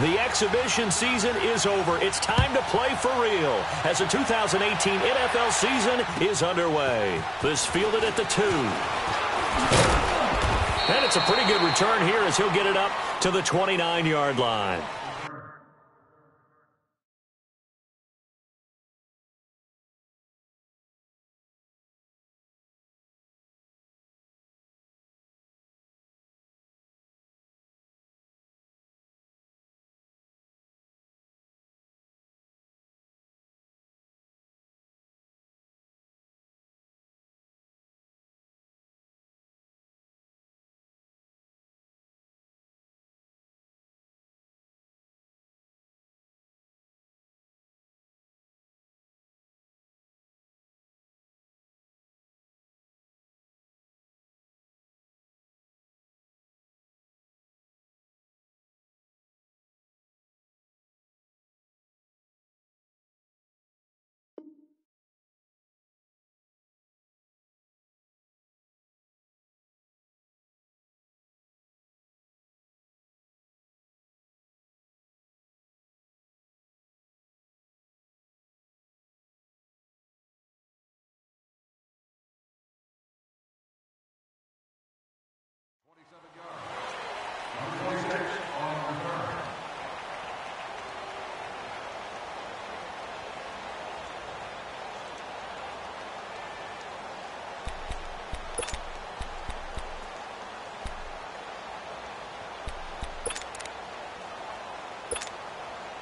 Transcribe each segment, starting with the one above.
The exhibition season is over. It's time to play for real as the 2018 NFL season is underway. This fielded at the 2. And it's a pretty good return here as he'll get it up to the 29-yard line.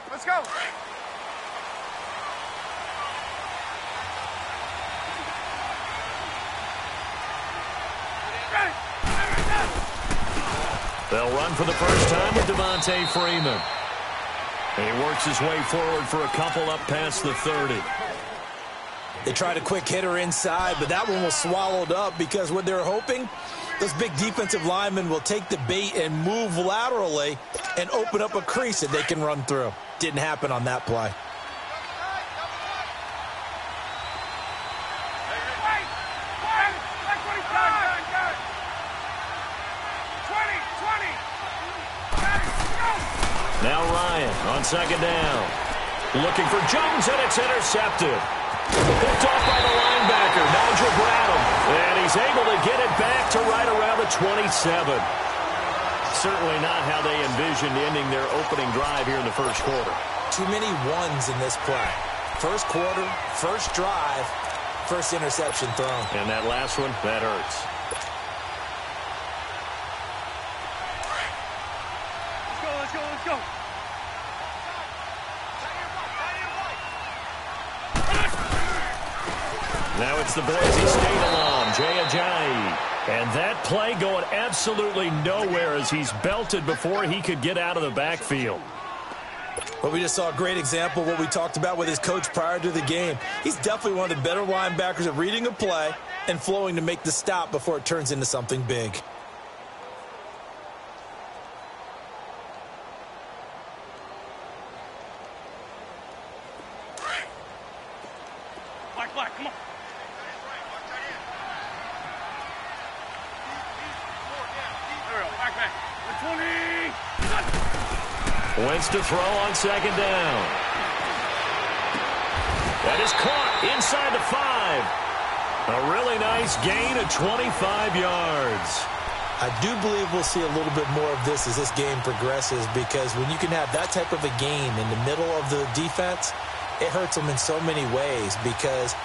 Let's go. They'll run for the first time with Devontae Freeman. And he works his way forward for a couple up past the 30. They tried a quick hitter inside, but that one was swallowed up because what they're hoping, those big defensive linemen will take the bait and move laterally and open up a crease that they can run through. Didn't happen on that play. Now Ryan on second down. Looking for Jones, and it's intercepted. Picked off by the linebacker, Nigel Bradham. And he's able to get it back to right around the 27. Certainly not how they envisioned ending their opening drive here in the first quarter. Too many ones in this play. First quarter, first drive, first interception thrown. And that last one, that hurts. Let's go, let's go. Now it's the Boise State alum, Jay Ajayi. And that play going absolutely nowhere as he's belted before he could get out of the backfield. Well, we just saw a great example of what we talked about with his coach prior to the game. He's definitely one of the better linebackers at reading a play and flowing to make the stop before it turns into something big. Black, come on. Wentz to throw on second down. That is caught inside the 5. A really nice gain of 25 yards. I do believe we'll see a little bit more of this as this game progresses, because when you can have that type of a gain in the middle of the defense, it hurts them in so many ways, because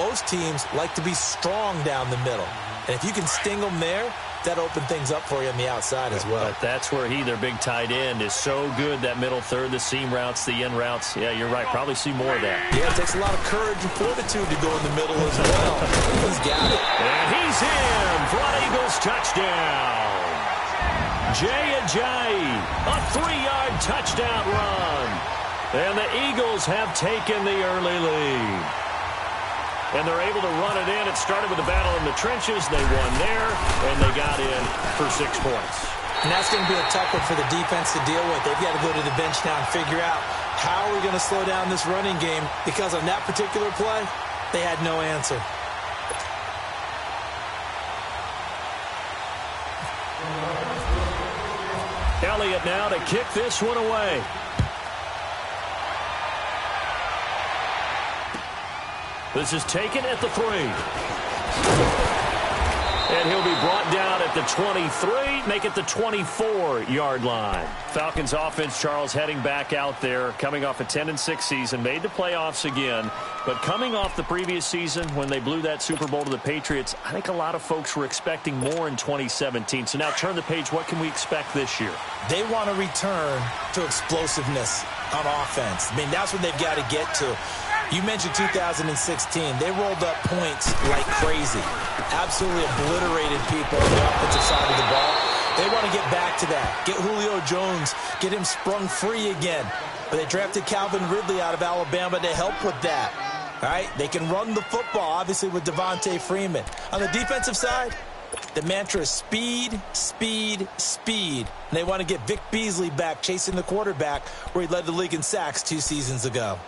most teams like to be strong down the middle. And if you can sting them there, that opened things up for you on the outside as well. But that's where their big tight end, is so good, that middle third, the seam routes, the in routes. Yeah, you're right. Probably see more of that. Yeah, it takes a lot of courage and fortitude to go in the middle as well. He's got it. And he's in for an Eagles touchdown. Jay Ajayi, a 3-yard touchdown run. And the Eagles have taken the early lead. And they're able to run it in. It started with a battle in the trenches. They won there, and they got in for 6 points. And that's going to be a tough one for the defense to deal with. They've got to go to the bench now and figure out how are we going to slow down this running game, because on that particular play, they had no answer. Elliott now to kick this one away. This is taken at the 3. And he'll be brought down at the 23, make it the 24-yard line. Falcons offense, Charles, heading back out there, coming off a 10-6 season, made the playoffs again. But coming off the previous season when they blew that Super Bowl to the Patriots, I think a lot of folks were expecting more in 2017. So now turn the page. What can we expect this year? They want to return to explosiveness on offense. I mean, that's what they've got to get to. You mentioned 2016. They rolled up points like crazy. Absolutely obliterated people on the offensive side of the ball. They want to get back to that. Get Julio Jones. Get him sprung free again. But they drafted Calvin Ridley out of Alabama to help with that. All right? They can run the football, obviously, with Devontae Freeman. On the defensive side, the mantra is speed, speed, speed. And they want to get Vic Beasley back chasing the quarterback where he led the league in sacks 2 seasons ago.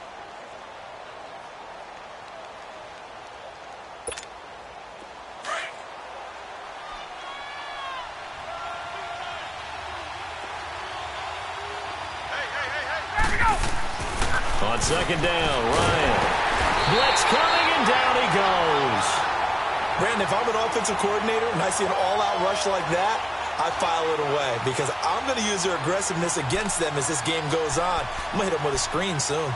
On second down, Ryan. Blitz coming, and down he goes. Brandon, if I'm an offensive coordinator and I see an all-out rush like that, I file it away because I'm going to use their aggressiveness against them as this game goes on. I'm going to hit them with a screen soon.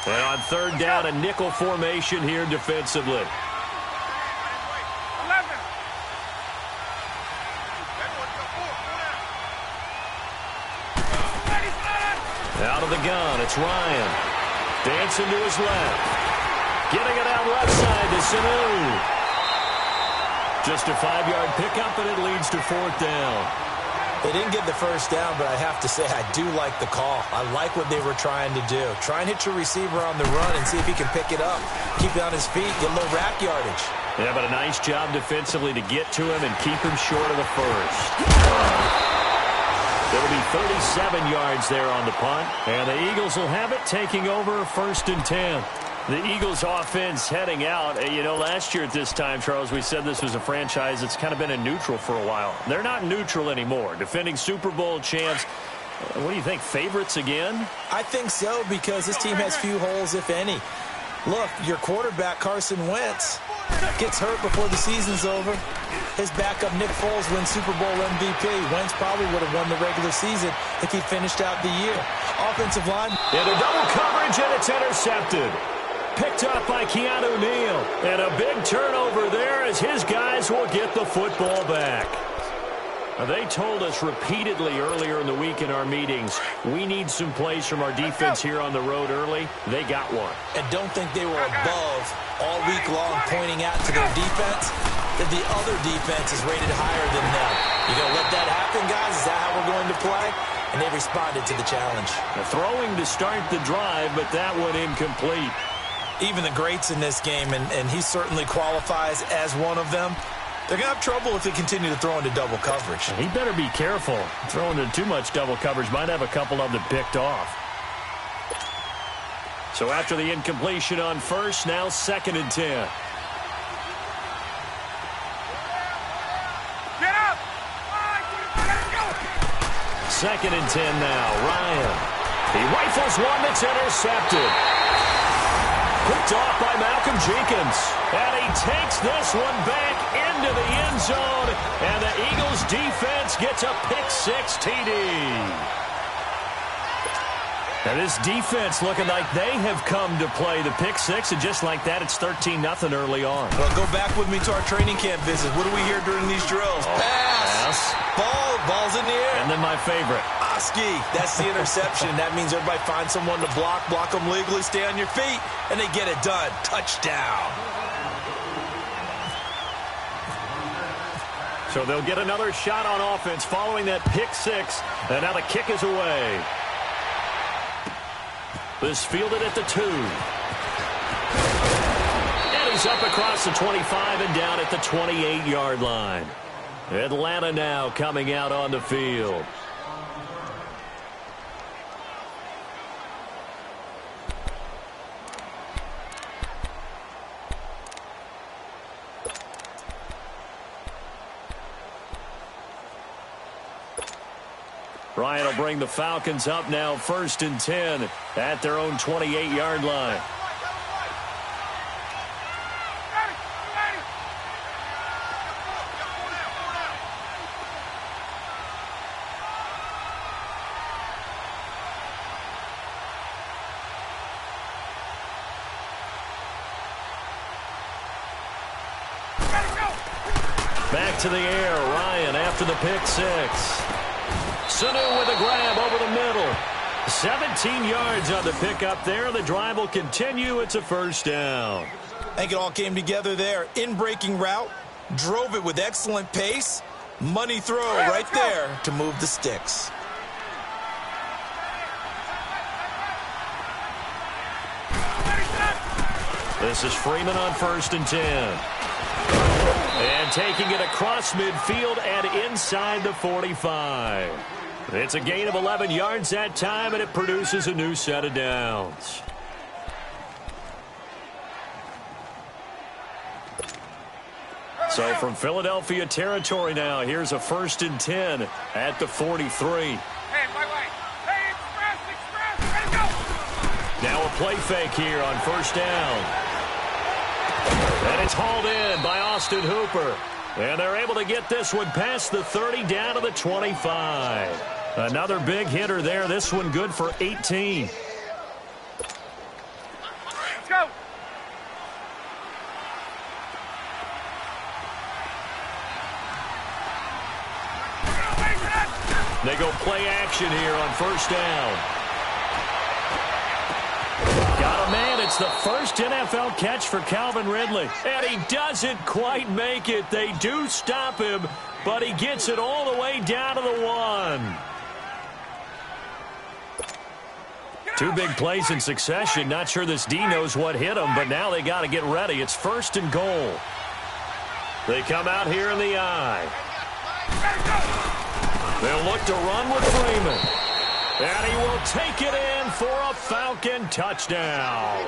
And on third down, a nickel formation here defensively. Out of the gun, it's Ryan. Dancing to his left. Getting it out left side to Sanu. Just a 5-yard pickup, and it leads to 4th down. They didn't get the first down, but I have to say I do like the call. I like what they were trying to do. Try and hit your receiver on the run and see if he can pick it up. Keep it on his feet, get a little rack yardage. Yeah, but a nice job defensively to get to him and keep him short of the first. It'll be 37 yards there on the punt, and the Eagles will have it taking over 1st and 10. The Eagles offense heading out. You know, last year at this time, Charles, we said this was a franchise that's kind of been in neutral for a while. They're not neutral anymore. Defending Super Bowl champs. What do you think, favorites again? I think so because this team has few holes, if any. Look, your quarterback, Carson Wentz, gets hurt before the season's over. His backup, Nick Foles, wins Super Bowl MVP. Wentz probably would have won the regular season if he finished out the year. Offensive line. Into double coverage, and it's intercepted. Picked up by Keanu Neal. And a big turnover there as his guys will get the football back. They told us repeatedly earlier in the week in our meetings, we need some plays from our defense here on the road early. They got one. And don't think they were above all week long pointing out to their defense that the other defense is rated higher than them. You going to let that happen, guys? Is that how we're going to play? And they responded to the challenge. Throwing to start the drive, but that one incomplete. Even the greats in this game, and he certainly qualifies as one of them, they're going to have trouble if they continue to throw into double coverage. He better be careful. Throwing into too much double coverage might have a couple of them picked off. So after the incompletion on first, now 2nd and 10. Get up! 2nd and 10 now. Ryan. He rifles one that's intercepted. Picked off by Malcolm Jenkins. And he takes this one back into the end zone. And the Eagles defense gets a pick-6 TD. And this defense looking like they have come to play the pick-6. And just like that, it's 13-0 early on. Well, go back with me to our training camp visit. What do we hear during these drills? Pass. Ball's in the air. And then my favorite. Oski. That's the interception. That means everybody finds someone to block them legally, stay on your feet, and they get it done. Touchdown. So they'll get another shot on offense following that pick-6. And now the kick is away. This fielded at the 2. And he's up across the 25 and down at the 28-yard line. Atlanta now coming out on the field. Ryan will bring the Falcons up now 1st and 10 at their own 28-yard line. Back to the air. Ryan after the pick six. Sanu with a grab over the middle. 17 yards on the pickup there. The drive will continue. It's a first down. I think it all came together there. In-breaking route. Drove it with excellent pace. Money throw right there to move the sticks. This is Freeman on 1st and 10. And taking it across midfield and inside the 45. It's a gain of 11 yards that time, and it produces a new set of downs. So from Philadelphia territory now, here's a 1st and 10 at the 43. Hey, express, ready to go. Now a play fake here on 1st down. And it's hauled in by Austin Hooper. And they're able to get this one past the 30 down to the 25. Another big hitter there. This one good for 18. Let's go. They go play action here on 1st down. Got a man. It's the first NFL catch for Calvin Ridley. And he doesn't quite make it. They do stop him, but he gets it all the way down to the 1. Two big plays in succession. Not sure this D knows what hit him, but now they got to get ready. It's 1st and goal. They come out here in the I. They'll look to run with Freeman. And he will take it in for a Falcon touchdown.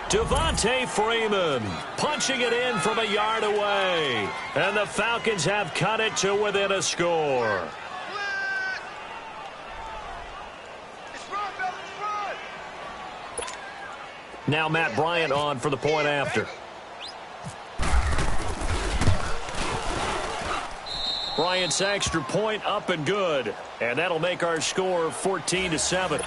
Devontae Freeman punching it in from a yard away. And the Falcons have cut it to within a score. Now Matt Bryant on for the point after. Bryant's extra point up and good. And that'll make our score 14-7.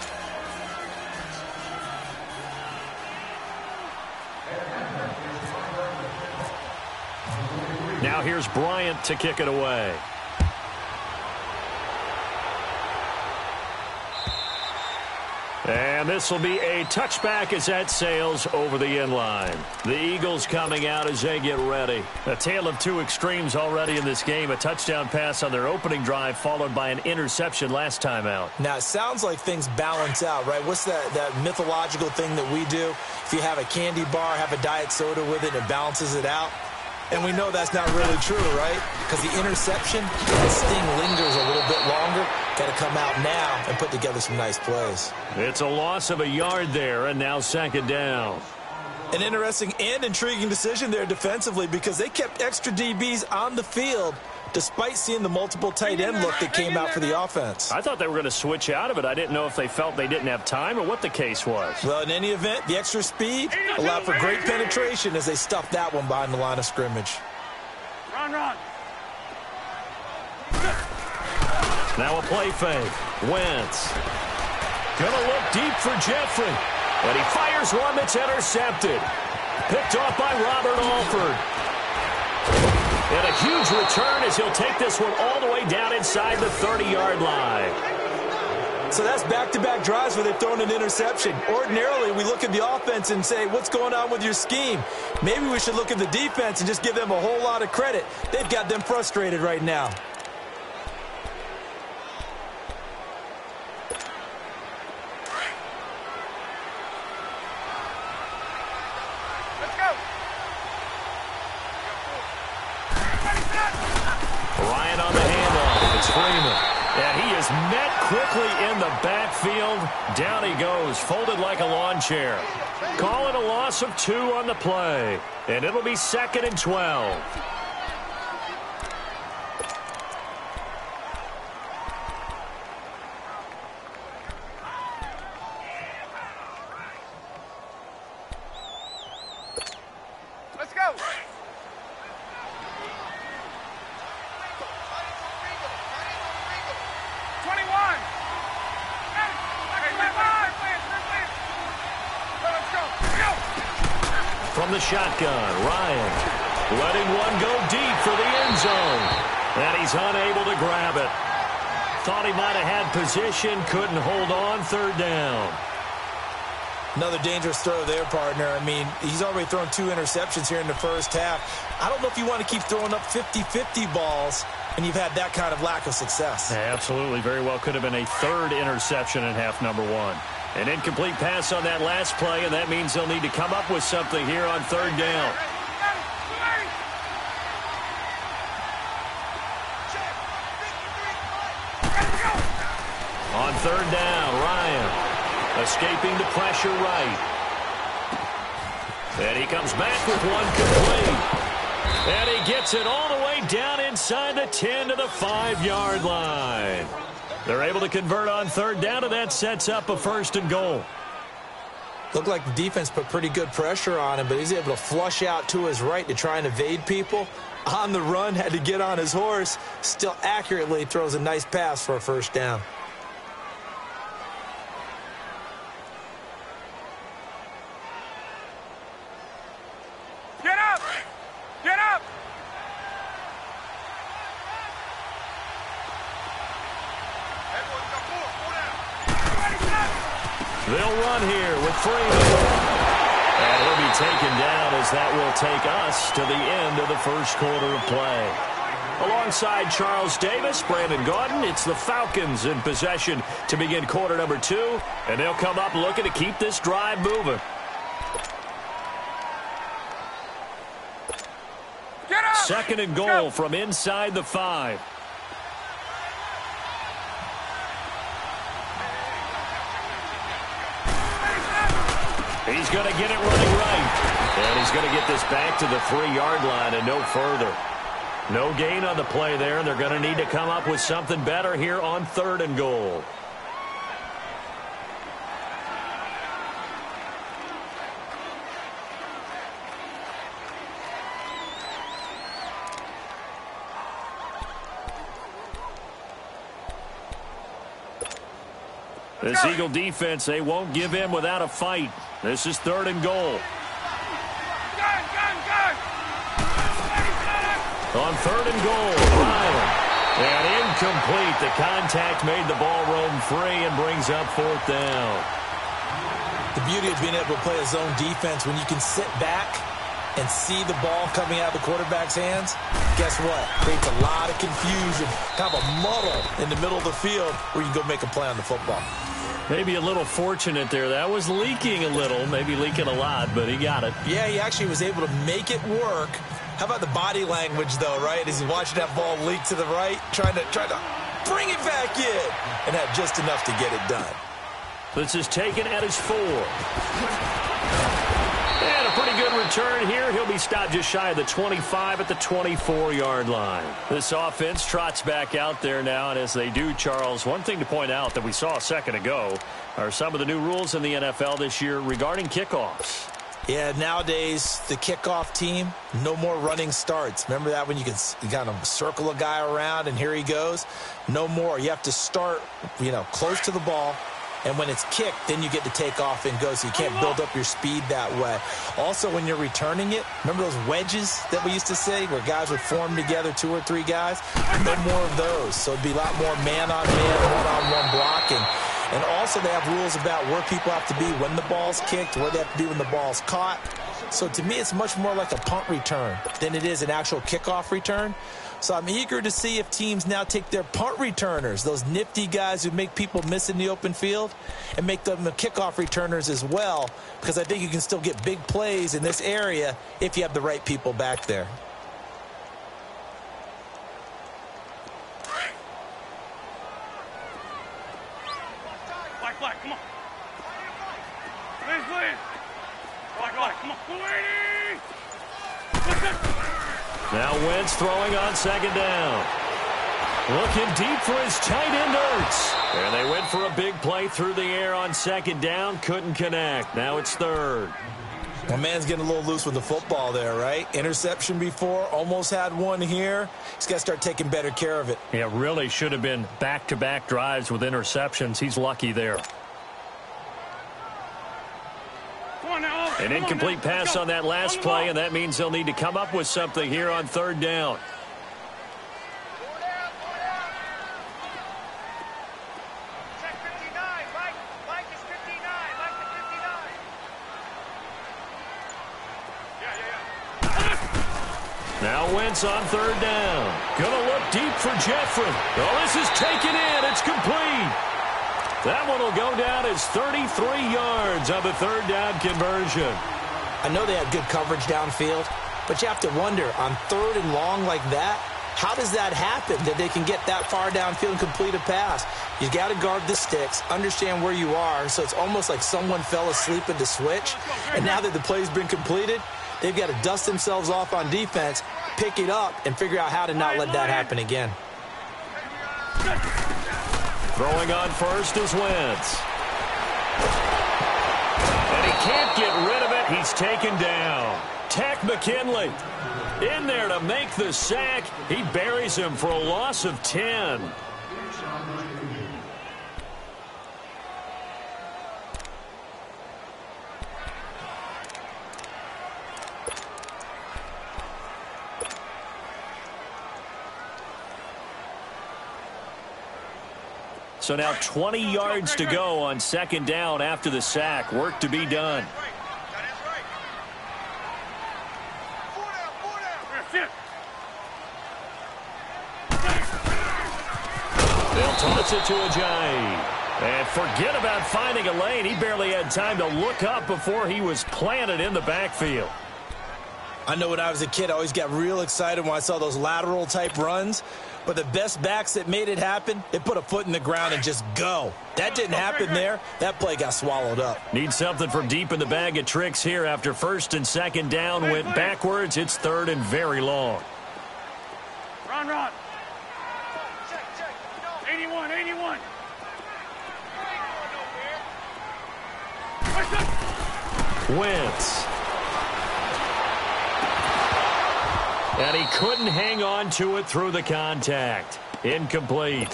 Now here's Bryant to kick it away. And this will be a touchback as that sails over the end line. The Eagles coming out as they get ready. A tale of two extremes already in this game. A touchdown pass on their opening drive followed by an interception last time out. Now, it sounds like things balance out, right? What's that mythological thing that we do? If you have a candy bar, have a diet soda with it, it balances it out. And we know that's not really true, right? Because the interception, the sting lingers a little bit longer. Got to come out now and put together some nice plays. It's a loss of a yard there, and now 2nd down. An interesting and intriguing decision there defensively because they kept extra DBs on the field despite seeing the multiple tight end look that came out for the offense. I thought they were going to switch out of it. I didn't know if they felt they didn't have time or what the case was. Well, in any event, the extra speed allowed for great penetration as they stuffed that one behind the line of scrimmage. Run. Now a play fake. Wentz. Gonna look deep for Jeffrey. And he fires one that's intercepted. Picked off by Robert Alford. And a huge return as he'll take this one all the way down inside the 30-yard line. So that's back-to-back drives where they've thrown an interception. Ordinarily, we look at the offense and say, what's going on with your scheme? Maybe we should look at the defense and just give them a whole lot of credit. They've got them frustrated right now. Ryan on the handoff. It's Freeman. And he is met quickly in the backfield. Down he goes, folded like a lawn chair. Call it a loss of 2 on the play. And it'll be 2nd and 12. from the shotgun. Ryan letting one go deep for the end zone. And he's unable to grab it. Thought he might have had position, couldn't hold on, third down. Another dangerous throw there, partner. I mean, he's already thrown 2 interceptions here in the first half. I don't know if you want to keep throwing up 50-50 balls when you've had that kind of lack of success. Yeah, absolutely. Very well could have been a 3rd interception in half number 1. An incomplete pass on that last play, and that means they'll need to come up with something here on third down. On third down, Ryan escaping the pressure right. And he comes back with one complete. And he gets it all the way down inside the 10 to the 5-yard line. They're able to convert on third down, and that sets up a 1st and goal. Looked like the defense put pretty good pressure on him, but he's able to flush out to his right to try and evade people. On the run, had to get on his horse. Still accurately throws a nice pass for a 1st down. Get up! Get up! They'll run here with 3. And he'll be taken down as that will take us to the end of the first quarter of play. Alongside Charles Davis, Brandon Gaudin, it's the Falcons in possession to begin quarter number 2. And they'll come up looking to keep this drive moving. Get up! 2nd and goal from inside the 5. He's going to get it running right. And he's going to get this back to the 3-yard line and no further. No gain on the play there, and they're going to need to come up with something better here on 3rd and goal. This Eagle defense, they won't give in without a fight. This is 3rd and goal. Gun! On 3rd and goal, Ryan. And incomplete. The contact made the ball roam free and brings up 4th down. The beauty of being able to play a zone defense when you can sit back and see the ball coming out of the quarterback's hands, guess what? Creates a lot of confusion, kind of a muddle in the middle of the field where you can go make a play on the football. Maybe a little fortunate there. That was leaking a little, maybe leaking a lot, but he got it. Yeah, he actually was able to make it work. How about the body language, though, right? As he's watching that ball leak to the right, trying to bring it back in, and had just enough to get it done. This is taken at his 4. And a pretty good return here. He'll be stopped just shy of the 25 at the 24-yard line. This offense trots back out there now, and as they do, Charles, one thing to point out that we saw a second ago are some of the new rules in the NFL this year regarding kickoffs. Yeah, nowadays, the kickoff team, no more running starts. Remember that when you can kind of circle a guy around and here he goes? No more. You have to start, close to the ball. And when it's kicked, then you get to take off and go, so you can't build up your speed that way. Also, when you're returning it, remember those wedges that we used to say where guys would form together, 2 or 3 guys? No more of those. So it'd be a lot more man-on-man, one-on-one blocking. And also they have rules about where people have to be when the ball's kicked, where they have to be when the ball's caught. So to me, it's much more like a punt return than it is an actual kickoff return. So I'm eager to see if teams now take their punt returners, those nifty guys who make people miss in the open field, and make them the kickoff returners as well, because I think you can still get big plays in this area if you have the right people back there. Black, come on. Please. Black, come on. Now Wentz throwing on 2nd down. Looking deep for his tight end, Ertz. And they went for a big play through the air on 2nd down. Couldn't connect. Now it's 3rd. Well, man's getting a little loose with the football there, right? Interception before, almost had one here. He's got to start taking better care of it. Yeah, really should have been back-to-back drives with interceptions. He's lucky there. 20. on now. An incomplete pass on that last play, and that means they'll need to come up with something here on third down. Check 59. Mike is 59. Mike is 59. Yeah. Now Wentz on third down. Gonna look deep for Jeffrey. Oh, this is taken in. It's complete. That one will go down as 33 yards on the third down conversion. I know they had good coverage downfield, but you have to wonder, on third and long like that, how does that happen, that they can get that far downfield and complete a pass? You got to guard the sticks, understand where you are, so it's almost like someone fell asleep at the switch, and now that the play's been completed, they've got to dust themselves off on defense, pick it up, and figure out how to not let that happen again. Throwing on first is Wentz. And he can't get rid of it. He's taken down. Tack McKinley in there to make the sack. He buries him for a loss of 10. So now 20 yards to go on second down after the sack. Work to be done. They'll toss it to Ajayi. And forget about finding a lane. He barely had time to look up before he was planted in the backfield. I know when I was a kid, I always got real excited when I saw those lateral type runs. But the best backs that made it happen, they put a foot in the ground and just go. That didn't happen there. That play got swallowed up. Need something from deep in the bag of tricks here. After first and second down went backwards, it's third and very long. Run. Check. 81. Wentz. And he couldn't hang on to it through the contact. Incomplete.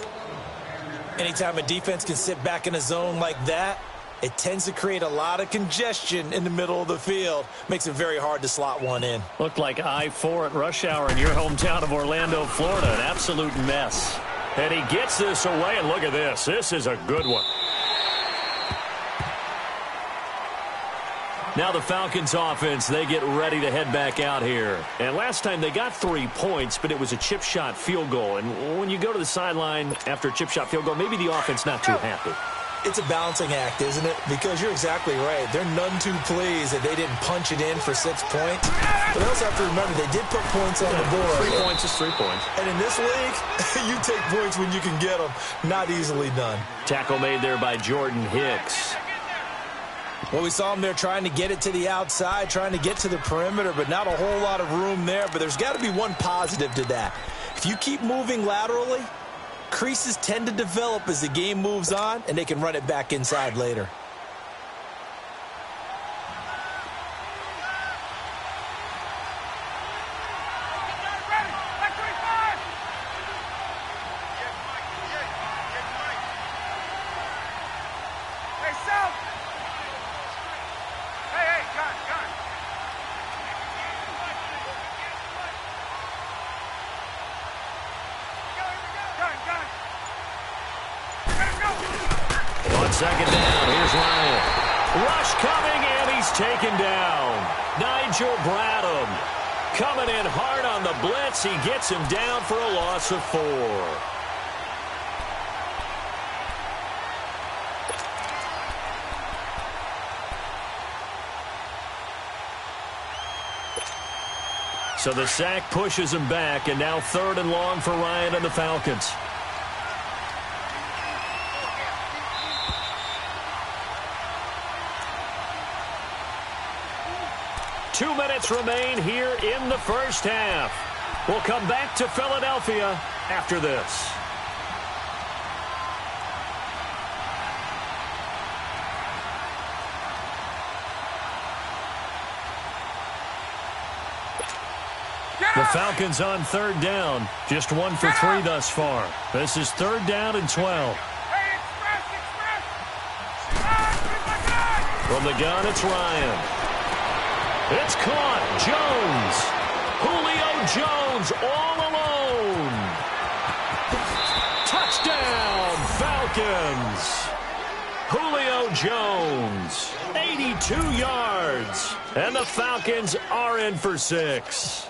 Anytime a defense can sit back in a zone like that, it tends to create a lot of congestion in the middle of the field. Makes it very hard to slot one in. Looked like I-4 at rush hour in your hometown of Orlando, Florida. An absolute mess. And he gets this away, and look at this. This is a good one. Now the Falcons offense, they get ready to head back out here. And last time they got 3 points, but it was a chip shot field goal. And when you go to the sideline after a chip shot field goal, maybe the offense not too happy. It's a balancing act, isn't it? Because you're exactly right. They're none too pleased that they didn't punch it in for 6 points. But they also have to remember they did put points on the board. 3 points is 3 points. And in this league, you take points when you can get them. Not easily done. Tackle made there by Jordan Hicks. Well, we saw him there trying to get it to the outside, trying to get to the perimeter, but not a whole lot of room there. But there's got to be one positive to that. If you keep moving laterally, creases tend to develop as the game moves on, and they can run it back inside later. Second down, here's Ryan. Rush coming, and he's taken down. Nigel Bradham coming in hard on the blitz. He gets him down for a loss of 4. So the sack pushes him back, and now third and long for Ryan and the Falcons. Two minutes remain here in the first half. We'll come back to Philadelphia after this. The Falcons on third down. Just 1 for 3 thus far. This is third down and 12. From the gun, it's Ryan. It's caught. Jones. Julio Jones all alone. Touchdown, Falcons. Julio Jones, 82 yards. And the Falcons are in for 6.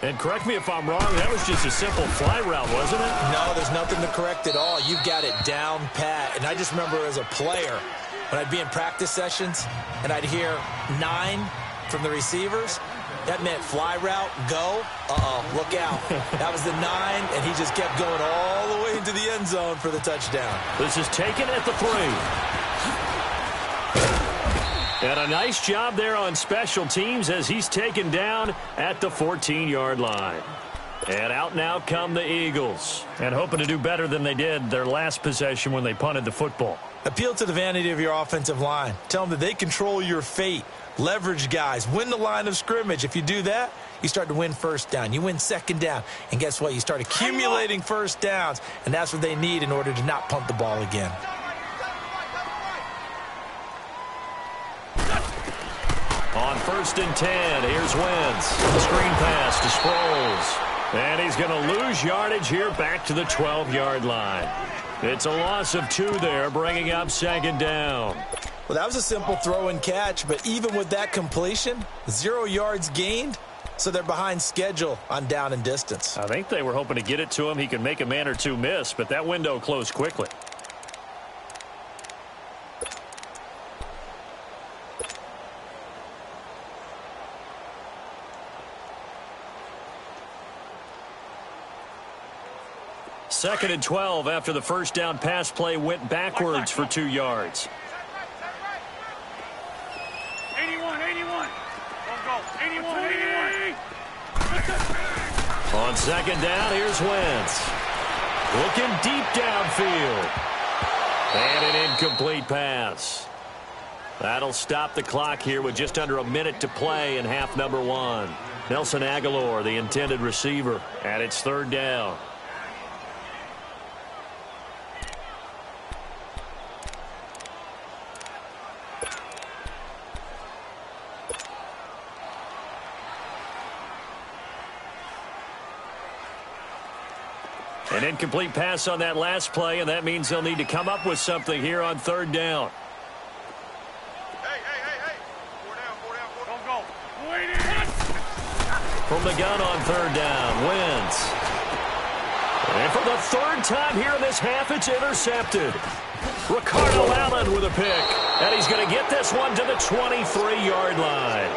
And correct me if I'm wrong, that was just a simple fly route, wasn't it? No, there's nothing to correct at all. You've got it down pat. And I just remember as a player, when I'd be in practice sessions and I'd hear 9 from the receivers, that meant fly route, go, look out. That was the 9, and he just kept going all the way into the end zone for the touchdown. This is taken at the 3. And a nice job there on special teams as he's taken down at the 14-yard line. And out now come the Eagles. And hoping to do better than they did their last possession when they punted the football. Appeal to the vanity of your offensive line. Tell them that they control your fate. Leverage guys. Win the line of scrimmage. If you do that, you start to win first down. You win second down. And guess what? You start accumulating first downs. And that's what they need in order to not punt the ball again. On 1st and 10, here's Wentz. Screen pass to Sproles. And he's going to lose yardage here back to the 12-yard line. It's a loss of 2 there, bringing up 2nd down. Well, that was a simple throw and catch, but even with that completion, 0 yards gained, so they're behind schedule on down and distance. I think they were hoping to get it to him. He could make a man or two miss, but that window closed quickly. Second and 12 after the first down pass play went backwards for 2 yards. 81. Don't go. 81. On 2nd down, here's Wentz. Looking deep downfield. And an incomplete pass. That'll stop the clock here with just under a minute to play in half number 1. Nelson Aguilar, the intended receiver, and it's 3rd down. An incomplete pass on that last play, and that means they'll need to come up with something here on 3rd down. Hey. 4 down. Don't go. From the gun on 3rd down, Wentz. And for the 3rd time here in this half, it's intercepted. Ricardo Allen with a pick, and he's going to get this one to the 23-yard line.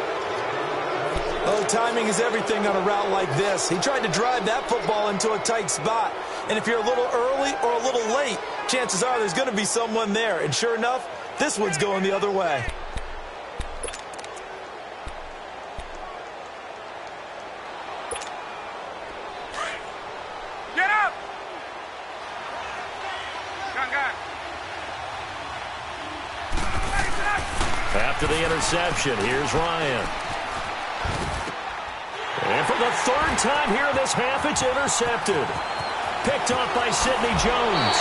Oh, timing is everything on a route like this. He tried to drive that football into a tight spot. And if you're a little early or a little late, chances are there's going to be someone there. And sure enough, this one's going the other way. Get up! Gun. After the interception, here's Ryan. And for the 3rd time here in this half, it's intercepted. Picked off by Sidney Jones.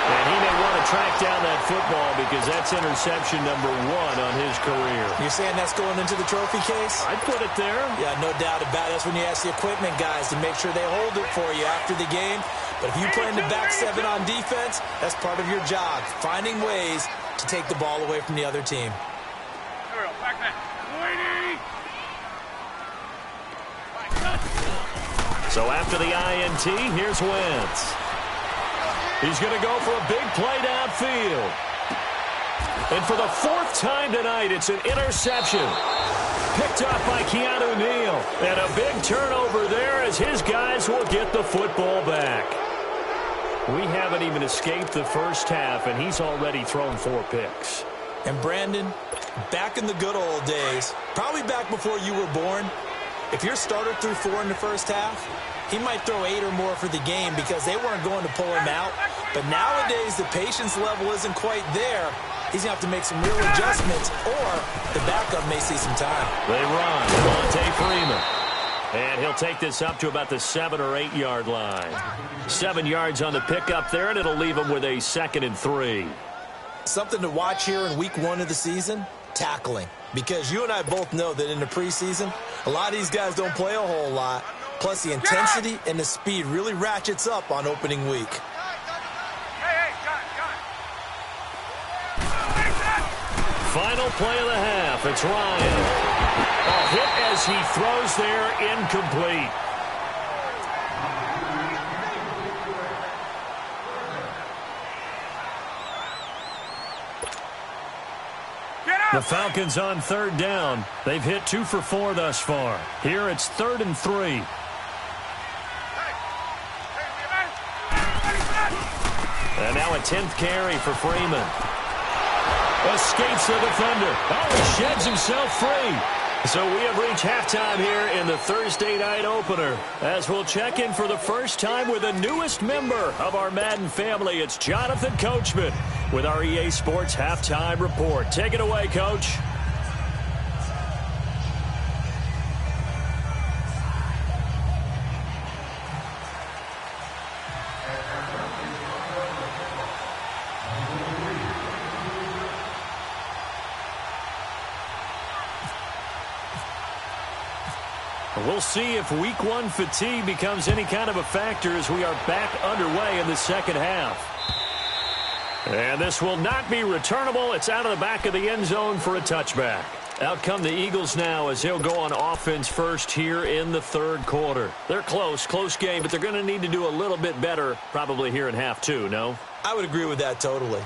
And he may want to track down that football because that's interception number 1 on his career. You're saying that's going into the trophy case? I'd put it there. Yeah, no doubt about it. That's when you ask the equipment guys to make sure they hold it for you after the game. But if you play in the back 7 on defense, that's part of your job, finding ways to take the ball away from the other team. Back man. So after the INT, here's Wentz. He's going to go for a big play downfield. And for the 4th time tonight, it's an interception. Picked off by Keanu Neal. And a big turnover there as his guys will get the football back. We haven't even escaped the first half, and he's already thrown 4 picks. And Brandon, back in the good old days, probably back before you were born, if your starter threw 4 in the first half, he might throw 8 or more for the game because they weren't going to pull him out. But nowadays, the patience level isn't quite there. He's going to have to make some real adjustments, or the backup may see some time. They run. Devontae Freeman. And he'll take this up to about the 7 or 8 yard line. 7 yards on the pickup there, and it'll leave him with a 2nd and 3. something to watch here in week 1 of the season, tackling. Because you and I both know that in the preseason, a lot of these guys don't play a whole lot. Plus, the intensity and the speed really ratchets up on opening week. Final play of the half. It's Ryan. A hit as he throws there, incomplete. The Falcons on 3rd down. They've hit 2 for 4 thus far. Here it's 3rd and 3. And now a 10th carry for Freeman. Escapes the defender. Oh, he sheds himself free. So we have reached halftime here in the Thursday night opener. As we'll check in for the first time with the newest member of our Madden family, it's Jonathan Coachman with our EA Sports Halftime Report. Take it away, Coach. We'll see if week 1 fatigue becomes any kind of a factor as we are back underway in the second half. And this will not be returnable. It's out of the back of the end zone for a touchback. Out come the Eagles now as they'll go on offense first here in the 3rd quarter. They're close game, but they're going to need to do a little bit better probably here in half 2, no? I would agree with that totally.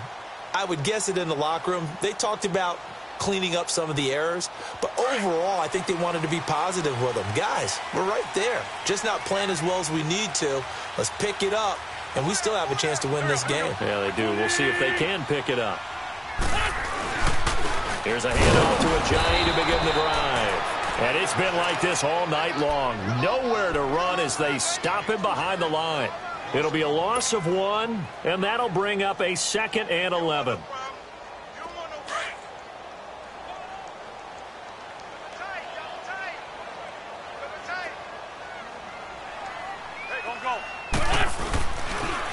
I would guess it in the locker room. They talked about cleaning up some of the errors, but overall I think they wanted to be positive with them. Guys, we're right there, just not playing as well as we need to. Let's pick it up, and we still have a chance to win this game. Yeah, they do. We'll see if they can pick it up. Here's a handoff to Ajayi to begin the drive. And it's been like this all night long. Nowhere to run as they stop him behind the line. It'll be a loss of 1, and that'll bring up a 2nd and 11.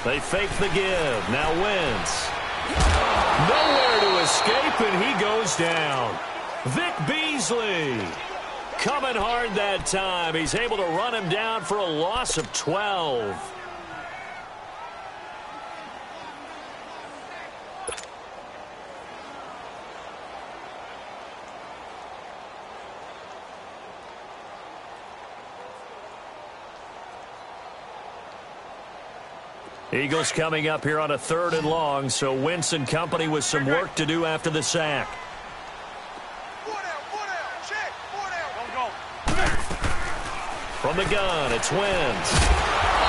They fake the give. Now Wentz. Nowhere to escape, and he goes down. Vic Beasley coming hard that time. He's able to run him down for a loss of 12. Eagles coming up here on a 3rd and long, so Wentz and company with some work to do after the sack. From the gun, it's Wentz.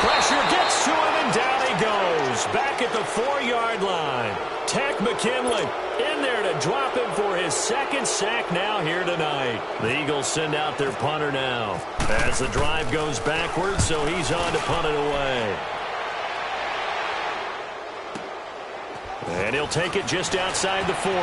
Pressure gets to him, and down he goes. Back at the 4-yard line. Takk McKinley in there to drop him for his 2nd sack now here tonight. The Eagles send out their punter now as the drive goes backwards, so he's on to punt it away. And he'll take it just outside the 40.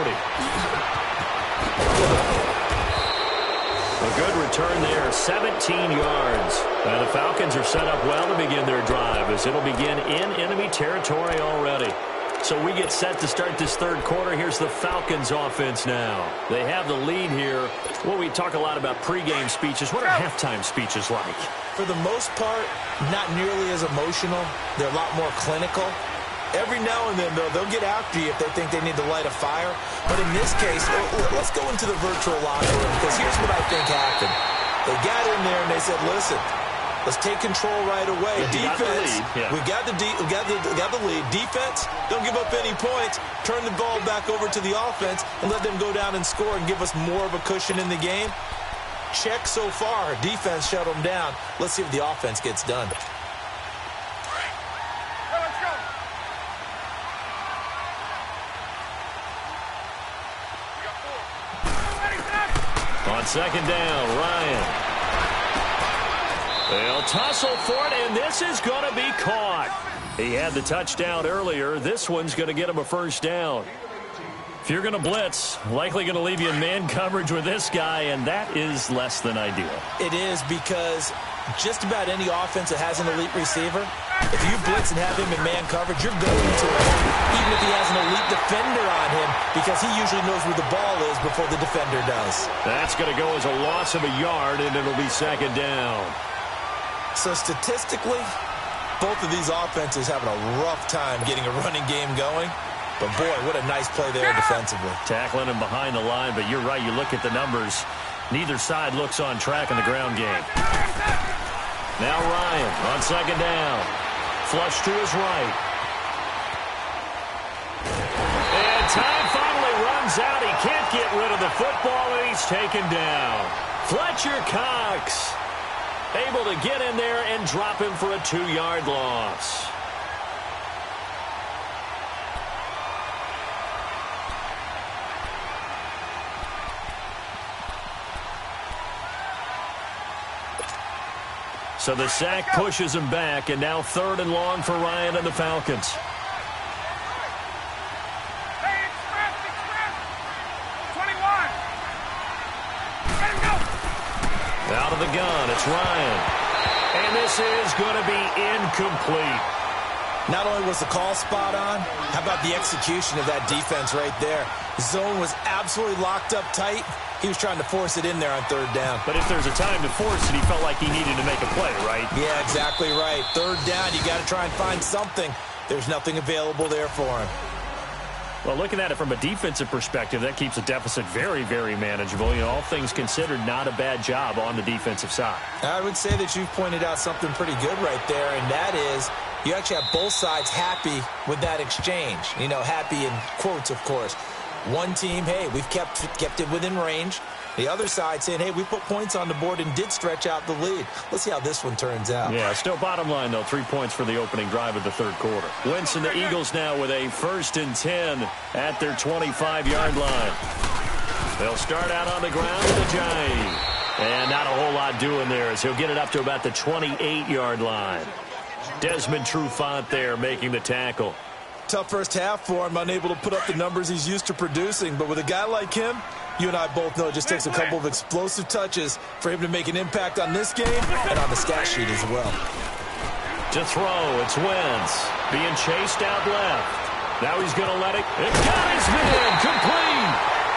A good return there, 17 yards. And the Falcons are set up well to begin their drive as it'll begin in enemy territory already. So we get set to start this 3rd quarter. Here's the Falcons offense now. They have the lead here. Well, we talk a lot about pregame speeches. What are halftime speeches like? For the most part, not nearly as emotional. They're a lot more clinical. Every now and then, though, they'll get after you if they think they need to light a fire. But in this case, let's go into the virtual locker room, because here's what I think happened. They got in there and they said, listen, let's take control right away. Defense, we got the lead. Defense, don't give up any points. Turn the ball back over to the offense and let them go down and score and give us more of a cushion in the game. Check so far. Defense shut them down. Let's see if the offense gets done. On 2nd down, Ryan. They'll tussle for it, and this is going to be caught. He had the touchdown earlier. This one's going to get him a 1st down. If you're going to blitz, likely going to leave you in man coverage with this guy, and that is less than ideal. It is, because just about any offense that has an elite receiver, if you blitz and have him in man coverage, you're going to him, even if he has an elite defender on him, because he usually knows where the ball is before the defender does. That's going to go as a loss of a yard, and it'll be second down. So statistically, both of these offenses having a rough time getting a running game going. But, boy, what a nice play there defensively. Tackling him behind the line, but you're right. You look at the numbers. Neither side looks on track in the ground game. Now Ryan on second down. Flush to his right. And time finally runs out. He can't get rid of the football, and he's taken down. Fletcher Cox able to get in there and drop him for a 2-yard loss. So the sack pushes him back, and now 3rd and long for Ryan and the Falcons. Hey, it's Smith. 21. Let him go. Out of the gun, it's Ryan. And this is going to be incomplete. Not only was the call spot on, how about the execution of that defense right there? The zone was absolutely locked up tight. He was trying to force it in there on 3rd down. But if there's a time to force it, he felt like he needed to make a play, right? Yeah, exactly right. 3rd down, you got to try and find something. There's nothing available there for him. Well, looking at it from a defensive perspective, that keeps the deficit very, very manageable. You know, all things considered, not a bad job on the defensive side. I would say that you've pointed out something pretty good right there, and that is you actually have both sides happy with that exchange. You know, happy in quotes, of course. One team, hey, we've kept it within range. The other side saying, hey, we put points on the board and did stretch out the lead. Let's see how this one turns out. Yeah, still bottom line, though, 3 points for the opening drive of the 3rd quarter. Wentz and the Eagles now with a 1st and 10 at their 25-yard line. They'll start out on the ground with Ajayi. And not a whole lot doing there as he'll get it up to about the 28-yard line. Desmond Trufant there making the tackle. Tough first half for him, unable to put up the numbers he's used to producing. But with a guy like him, you and I both know it just takes a couple of explosive touches for him to make an impact on this game and on the stat sheet as well. To throw, it's Wentz being chased out left. Now he's going to let it. It got his man complete.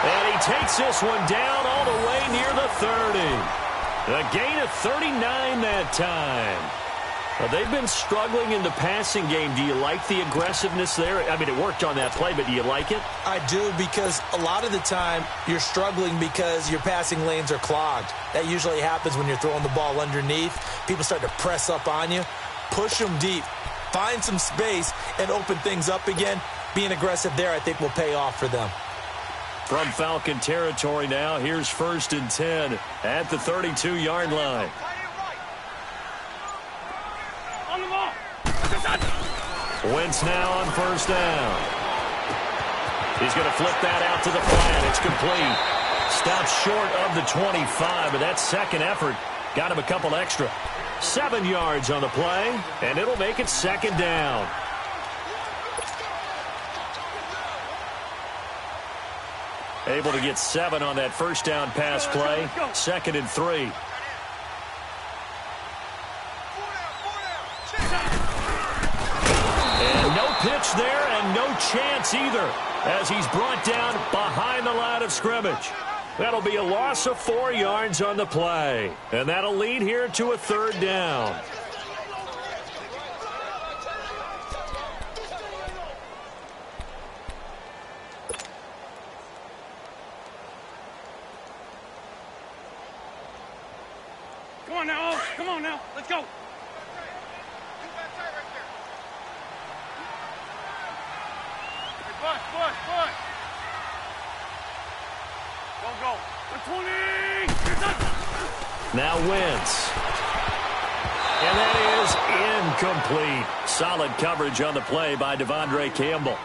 And he takes this one down all the way near the 30. A gain of 39 that time. Well, they've been struggling in the passing game. Do you like the aggressiveness there? I mean, it worked on that play, but do you like it? I do, because a lot of the time you're struggling because your passing lanes are clogged. That usually happens when you're throwing the ball underneath. People start to press up on you. Push them deep. Find some space and open things up again. Being aggressive there, I think, will pay off for them. From Falcon territory now, here's 1st and 10 at the 32-yard line. Wentz now on 1st down. He's going to flip that out to the flat. It's complete. Stops short of the 25, but that second effort got him a couple extra. 7 yards on the play, and it'll make it 2nd down. Able to get 7 on that 1st down pass play. 2nd and 3. Pitch there, and no chance either, as he's brought down behind the line of scrimmage. That'll be a loss of 4 yards on the play, and that'll lead here to a 3rd down. Come on now, come on now, let's go. Push. Go. The 20. Now Wentz. And that is incomplete. Solid coverage on the play by Devondre Campbell.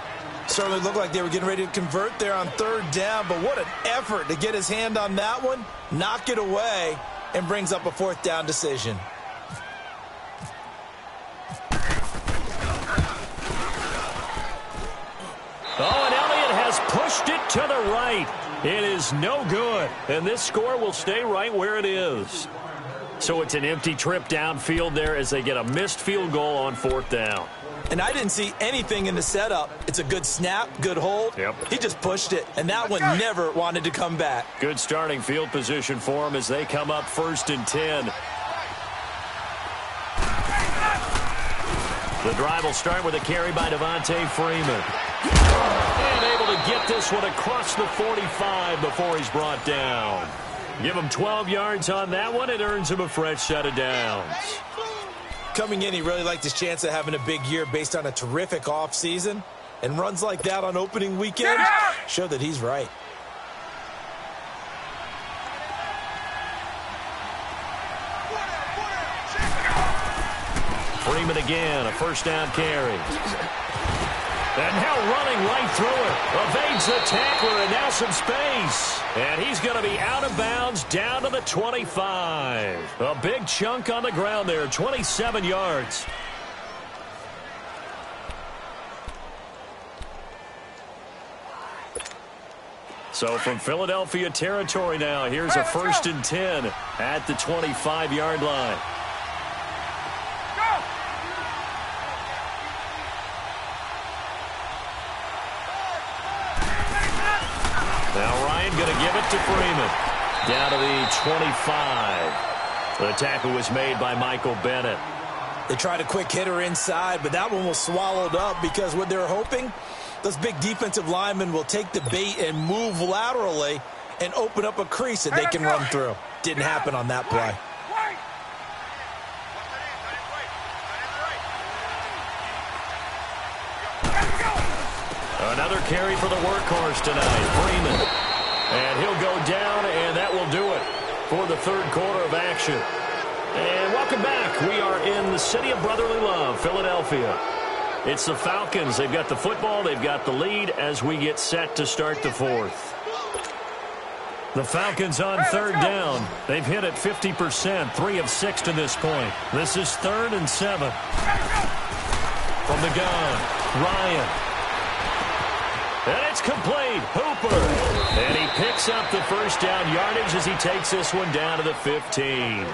Certainly looked like they were getting ready to convert there on 3rd down, but what an effort to get his hand on that one, knock it away, and brings up a 4th down decision. Oh, and Elliott has pushed it to the right. It is no good, and this score will stay right where it is. So it's an empty trip downfield there as they get a missed field goal on 4th down. And I didn't see anything in the setup. It's a good snap, good hold. Yep. He just pushed it, and that one never wanted to come back. Good starting field position for him as they come up 1st and 10. The drive will start with a carry by Devontae Freeman. And able to get this one across the 45 before he's brought down. Give him 12 yards on that one. It earns him a fresh set of downs. Coming in, he really liked his chance of having a big year based on a terrific offseason. And runs like that on opening weekend show that he's right. Freeman again, a 1st down carry. And now running right through it. Evades the tackler and now some space. And he's going to be out of bounds down to the 25. A big chunk on the ground there, 27 yards. So from Philadelphia territory now, here's a 1st and 10 at the 25-yard line. Now Ryan going to give it to Freeman. Down to the 25. The tackle was made by Michael Bennett. They tried a quick hitter inside, but that one was swallowed up because what they're hoping, those big defensive linemen will take the bait and move laterally and open up a crease that they can run through. Didn't happen on that play. Another carry for the workhorse tonight, Freeman. And he'll go down, and that will do it for the 3rd quarter of action. And welcome back. We are in the city of brotherly love, Philadelphia. It's the Falcons. They've got the football. They've got the lead as we get set to start the 4th. The Falcons on 3rd down. They've hit it 50%, 3 of 6 to this point. This is 3rd and 7. From the gun, Ryan. And it's complete. Hooper. And he picks up the 1st down yardage as he takes this one down to the 15.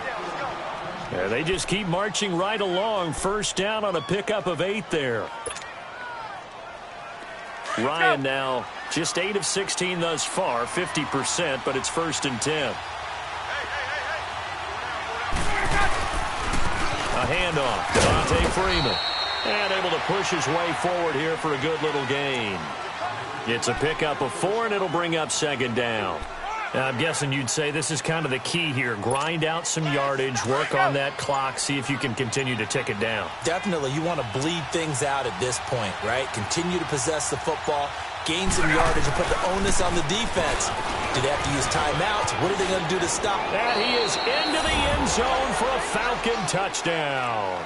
And they just keep marching right along. 1st down on a pickup of 8 there. Ryan now just 8 of 16 thus far, 50%, but it's 1st and 10. A handoff. Devontae Freeman. And able to push his way forward here for a good little gain. It's a pickup of 4, and it'll bring up 2nd down. Now, I'm guessing you'd say this is kind of the key here. Grind out some yardage, work on that clock, see if you can continue to tick it down. Definitely. You want to bleed things out at this point, right? Continue to possess the football, gain some yardage, and put the onus on the defense. Do they have to use timeouts? What are they going to do to stop? And he is into the end zone for a Falcon touchdown.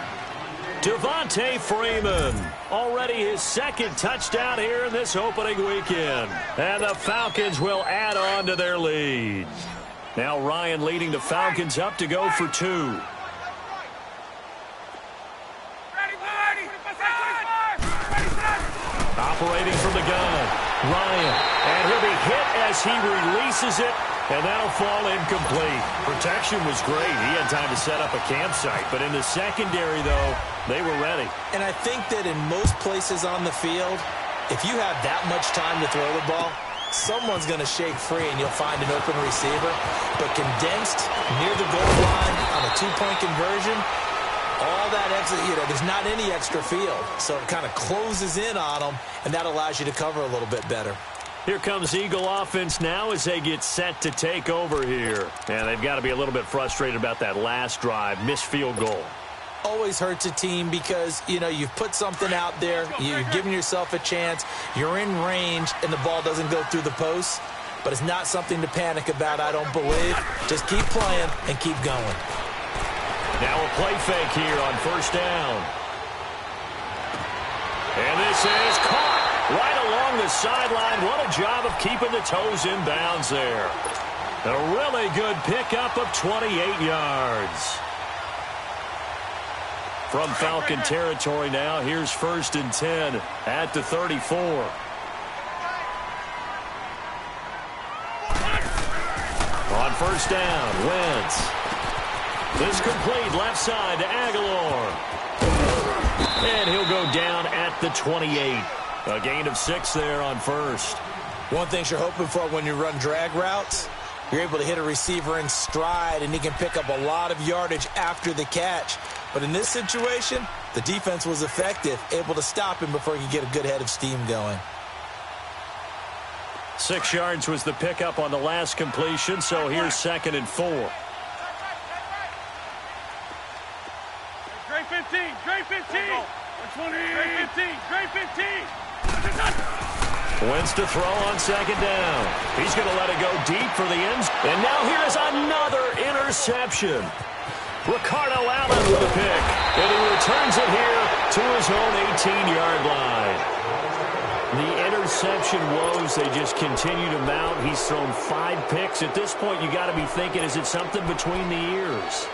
Devontae Freeman, already his 2nd touchdown here in this opening weekend. And the Falcons will add on to their lead. Now Ryan leading the Falcons up to go for 2. Operating from the gun, Ryan. And he'll be hit as he releases it. And that'll fall incomplete. Protection was great. He had time to set up a campsite. But in the secondary, though, they were ready. And I think that in most places on the field, if you have that much time to throw the ball, someone's going to shake free and you'll find an open receiver. But condensed near the goal line on a 2-point conversion, all that extra, there's not any extra field. So it kind of closes in on them, and that allows you to cover a little bit better. Here comes Eagle offense now as they get set to take over here. And they've got to be a little bit frustrated about that last drive, missed field goal. Always hurts a team because, you've put something out there, you've given yourself a chance, you're in range, and the ball doesn't go through the posts. But it's not something to panic about, I don't believe. Just keep playing and keep going. Now a play fake here on 1st down. And this is caught. Right along the sideline. What a job of keeping the toes in bounds there. A really good pickup of 28 yards. From Falcon territory now, here's 1st and 10 at the 34. On 1st down, Wentz. This complete left side to Aguilar. And he'll go down at the 28. A gain of 6 there on first. One thing you're hoping for when you run drag routes, you're able to hit a receiver in stride, and he can pick up a lot of yardage after the catch. But in this situation, the defense was effective, able to stop him before he could get a good head of steam going. 6 yards was the pickup on the last completion, so here's 2nd and 4. Great 15, great 15. Great 15, great 15. Wins to throw on 2nd down. He's going to let it go deep for the end. And now here is another interception. Ricardo Allen with a pick. And he returns it here to his own 18-yard line. The interception woes, they just continue to mount. He's thrown 5 picks. At this point, you got to be thinking, is it something between the ears?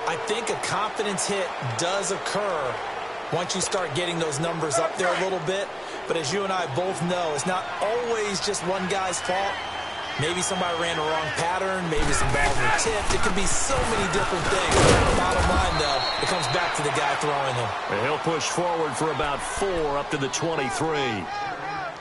I think a confidence hit does occur once you start getting those numbers up there a little bit. But as you and I both know, it's not always just one guy's fault. Maybe somebody ran the wrong pattern. Maybe some balls were tipped. It could be so many different things. Bottom line, though, it comes back to the guy throwing them. And he'll push forward for about 4 up to the 23.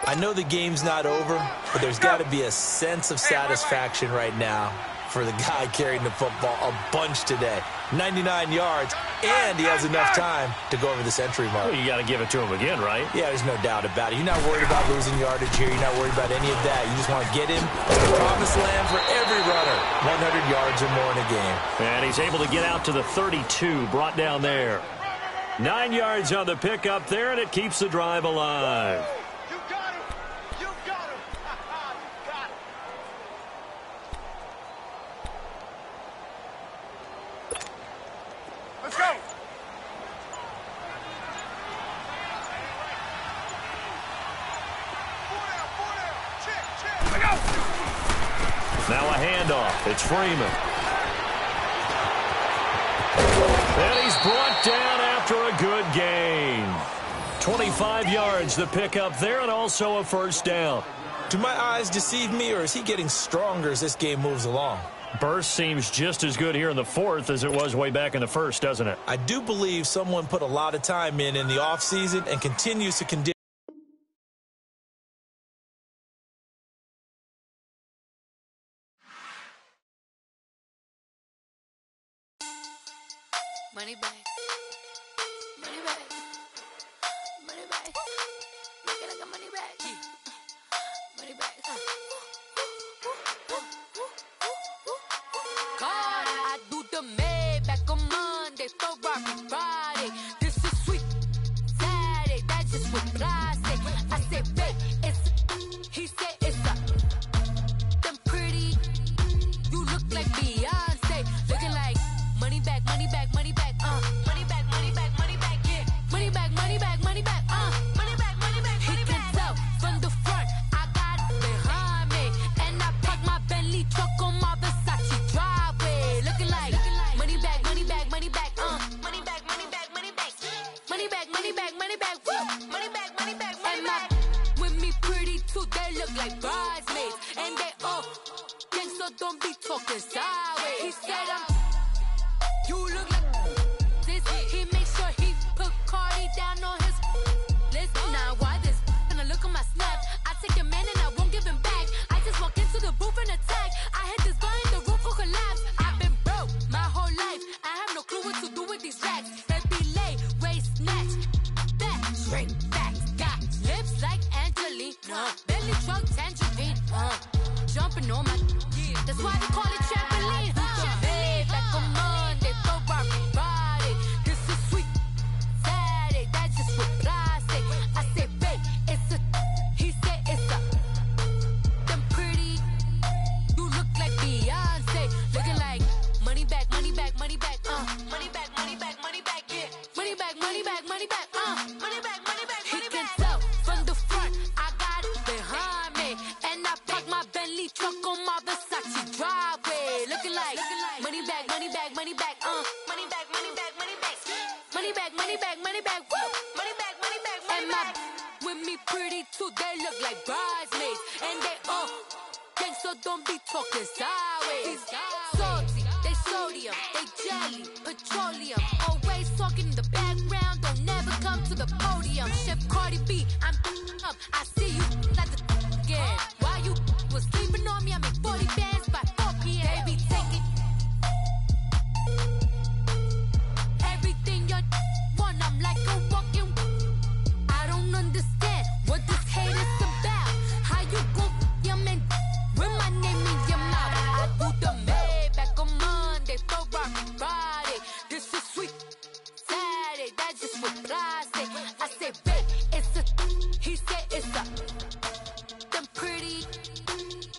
I know the game's not over, but there's got to be a sense of satisfaction right now for the guy carrying the football a bunch today. 99 yards, and he has enough time to go over the century mark. Well, you got to give it to him again, right? Yeah, there's no doubt about it. You're not worried about losing yardage here. You're not worried about any of that. You just want to get him to the promised land for every runner. 100 yards or more in a game. And he's able to get out to the 32, brought down there. 9 yards on the pickup there, and it keeps the drive alive. You got him. You got him. You got him. Let's go. Now a handoff. It's Freeman. And he's brought down after a good gain. 25 yards the pickup there, and also a first down. Do my eyes deceive me, or is he getting stronger as this game moves along? Burst seems just as good here in the 4th as it was way back in the 1st, doesn't it? I do believe someone put a lot of time in the offseason and continues to condition. Money back. Money back. Money back. Make it like a money back. Money back. God, I do the Maybach on Monday, Ferrari Friday. This is sweet Saturday. That's just what I say. I say, babe, it's. He said it's a. Them pretty. You look like Beyonce. Looking like money back, money back, money back. Money back, money back, money back. Yeah. Money back, money back, money back. Money back, money back, money back. He can tell from the front. I got it behind me, and I park my Bentley truck on my Versace driveway. Looking like money back, money back, money back. Money back, money back, money back. Money back, money back, money back. Money back, money back, money back. With me pretty too, they look like bridesmaids, and they all gang, so don't be talking sideways. He said you look like this. He makes sure he put Cardi down on his list. Now why this? And I look at my snap. I take a man and I won't give him back. I just walk into the booth and attack. I hit this button, the roof will collapse. I've been broke my whole life. I have no clue what to do with these racks. That delay, waist snatch, back, straight back. Got lips like Angelina, belly truck tangerine. Jumping on my, that's why they call it trampoline. Back on Monday, Ferrari Friday. This is sweet Saturday. That's just what I say. I say, babe, it's a. He said it's a. Them pretty. You look like Beyonce. Looking like money back, money back, money back. Money back, money back, money back. Yeah. Money back, money back, money back. Money back, money back, money back. He can tell from the front. I got it behind me, and I park my Bentley truck on my Versace driveway. Looking like money back, money back, money back. Money back, money back, money back. Money back, money back, money back. Woo. Money back, money back, money back. With me pretty too, they look like bridesmaids, and they all gang, so don't be talking sideways. Salty, they salty, sodium. They jelly, petroleum. Always talking in the background, don't never come to the podium. Chef Cardi B, I'm up. I see you at the again. While you was sleeping on me, I make 40 bands by 4 p.m. Baby, take it. Everything you want, I'm like a walking. I don't understand what this hate is about. How you go your man with my name in your mouth? I do the Maybach on Monday, for rock Friday. This is sweet Saturday, that's just what I say. I say, babe, it's a. He said it's a. Them pretty.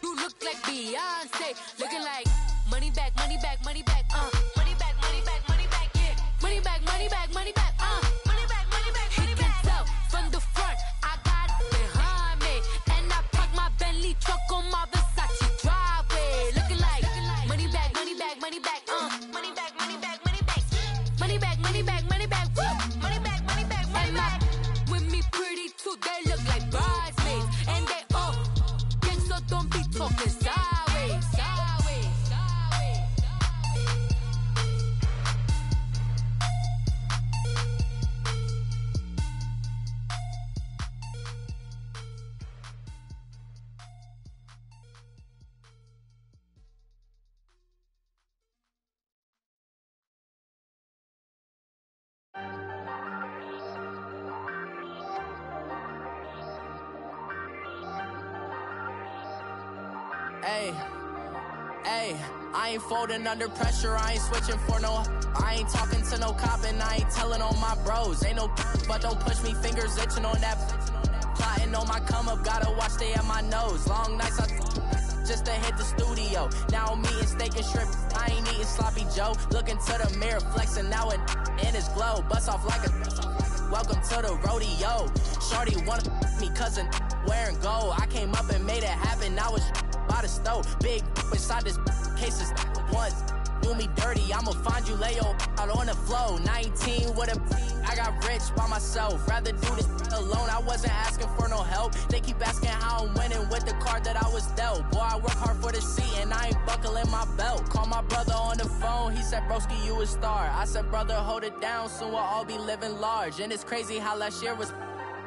You look like Beyonce, looking like money back, money back, money back, money back, money back, money back, yeah. Money back, money back, money back, money back, money back, money back. He can tell from the front, I got it behind me, and I park my Bentley truck on my Versace driveway, looking like money back, money back, money back, money back, money back, money back, money back, money back, money back, money back, money back, money back. With me pretty too, they look like bridesmaids, and they all gang, so don't be talking sideways, sideways, sideways. Hey, I ain't folding under pressure, I ain't switching for no. I ain't talking to no cop and I ain't telling on my bros. Ain't no but don't push me, fingers itching on that. Plotting on my come up, gotta watch stay at my nose. Long nights I just to hit the studio. Now I'm eating steak and shrimp, I ain't eating sloppy Joe. Looking to the mirror, flexing now it in his glow. Bust off like a welcome to the rodeo. Shorty wanna me cousin wearing gold. I came up and made it happen, now it's by the stove. Big inside this cases once do me dirty, I'ma find you lay out on the floor. 19 with a I got rich by myself, rather do this alone. I wasn't asking for no help, they keep asking how I'm winning with the card that I was dealt. Boy, I work hard for the seat and I ain't buckling my belt. Call my brother on the phone, he said, broski, you a star. I said, brother, hold it down, soon we'll all be living large. And it's crazy how last year was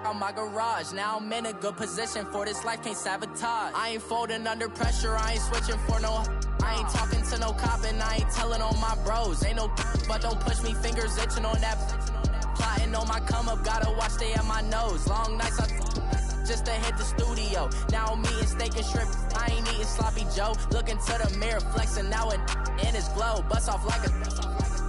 on my garage. Now I'm in a good position for this life, can't sabotage. I ain't folding under pressure, I ain't switching for no. I ain't talking to no cop and I ain't telling on my bros. Ain't no but don't push me, fingers itching on that. Plotting on my come up, gotta watch stay at my nose. Long nights I just to hit the studio. Now I'm eating steak and shrimp, I ain't eating sloppy Joe. Looking to the mirror, flexing now it in his glow. Bust off like a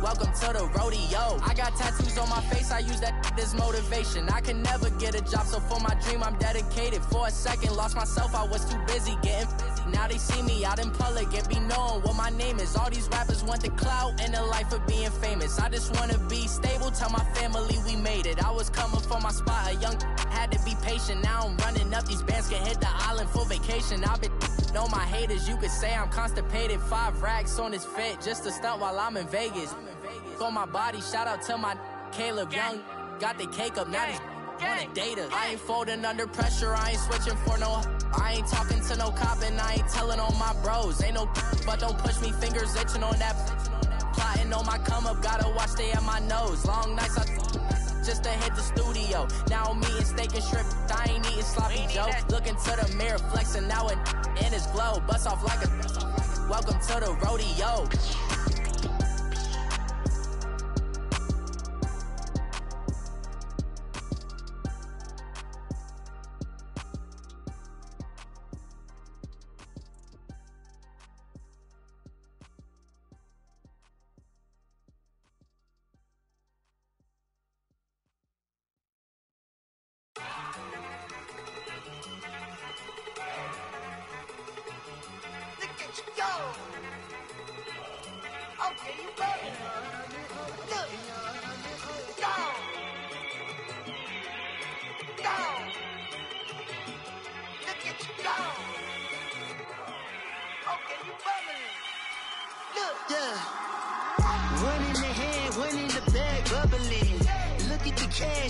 welcome to the rodeo. I got tattoos on my face, I use that as motivation. I can never get a job, so for my dream I'm dedicated. For a second, lost myself, I was too busy getting busy. Now they see me out in public and be known what my name is. All these rappers want the clout and the life of being famous. I just wanna be stable, tell my family we made it. I was coming for my spot, a young had to be patient. Now I'm running up, these bands can hit the island for vacation. I've been know my haters, you could say I'm constipated. 5 racks on his fit, just to stunt while I'm in Vegas. On my body, shout out to my Caleb Young, got the cake up, now these wanna date us. I ain't folding under pressure, I ain't switching for no. I ain't talking to no cop and I ain't telling on my bros. Ain't no but don't push me, fingers itching on that. Plotting on my come up, gotta watch stay at my nose. Long nights I just to hit the studio. Now I'm eating steak and shrimp, I ain't eating sloppy Joe. Looking to the mirror, flexing now it in his glow. Bust off like a welcome to the rodeo.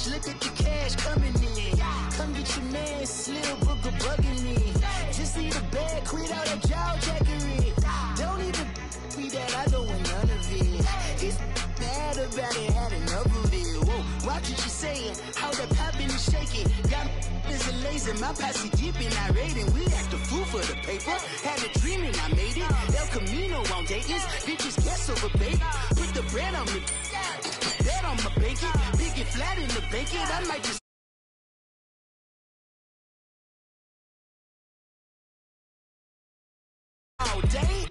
Look at the cash coming in. Come get your man, Slim Booker bugging me. Just need a bag, quit all that jaw jackery. Don't even be that, I don't want none of it. in my posse deep and I raid and we act a fool for the paper. Had a dream and I made it. El Camino on Dayton's. Bitches guess over baby. Put the bread on me. That on my bacon. Big and flat in the bacon. I might just all day.